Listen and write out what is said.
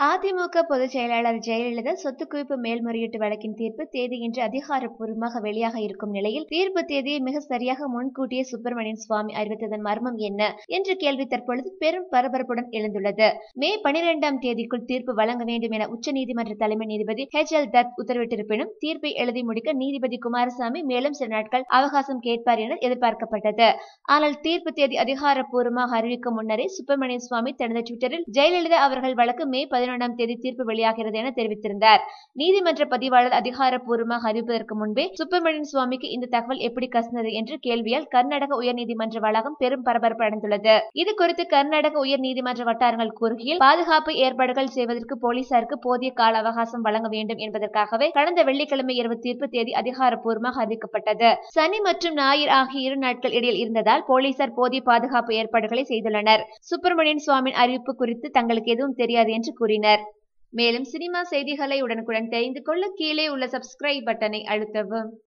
அதிமுக பொதுச் செயலாளர் ஜெயலலிதா சொத்து குவிப்பு மேல்முறையீட்டு வழக்கின் தீர்ப்பு தேதி இன்று அதிகாரப்பூர்வமாக வெளியாக இருக்கும் நிலையில் தீர்ப்பு தேதியை மிக சரியாக முன்கூட்டியே சுப்பிரமணியன் சுவாமி அறிவித்ததன் மர்மம் என்ன என்ற கேள்வி தற்பொழுது பெரும் பரபரப்புடன் எழுந்துள்ளது. மே 12ஆம் தேதிக்குள் தீர்ப்பு வழங்க வேண்டும் என உச்சநீதிமன்ற தலைமை நீதிபதி H.L. தத் உத்தரவிட்டிருப்பினும் தீர்ப்பை எழுதி முடிக்க நீதிபதி குமாரசாமி மேலும் சில நாட்கள் அவகாசம் கேட்பார் என எதிர்பார்க்கப்பட்டது. ஆனால் தீர்ப்பு தேதி அதிகாரப்பூர்வமாக அறிவிக்கும் முன்னரே சுப்பிரமணியன் சுவாமி தனது ட்விட்டரில் ஜெயலலிதா அவர்கள் வழக்கு மே 11ஆம் தேதி தீர்ப்பு வெளியாகிறது என தெரிவித்திருந்தார். நீதிமன்ற பதிவாளர் அதிகாரப்பூர்வமாக அறிவிப்பதற்கு முன்பே சுப்பிரமணியன் சுவாமிக்கு இந்த தகவல் எப்படி கசிந்தது என்ற கேள்வியால் கர்நாடக உயர்நீதிமன்ற வளாகம் பெரும் பரபரப்பு அடைந்துள்ளது. இது குறித்து கர்நாடக உயர்நீதிமன்ற வட்டாரங்கள் கூறுகையில், பாதுகாப்பு ஏற்பாடுகள் செய்வதற்கு போலீசாருக்கு போதிய கால அவகாசம் வழங்க வேண்டும் என்பதற்காகவே கடந்த வெள்ளிக்கிழமை இரவு தீர்ப்பு தேதி அதிகாரப்பூர்வமாக அறிவிக்கப்பட்டது. சனி மற்றும் ஞாயிறு ஆகிய 2 நாட்கள் இடையில் இருந்ததால் போலீசார் போதிய பாதுகாப்பு ஏற்பாடுகளை செய்துள்ளனர். சுப்பிரமணியன் சுவாமியின் அறிவிப்பு குறித்து தங்களுக்கு எதுவும் தெரியாது என்று கூறினர். மேலும் சினிமா செய்திகளை உடனுக்குடன் தெரிந்து கொள்ள கீழே உள்ள சப்ஸ்கிரைப் பட்டனை அழுத்தவும்.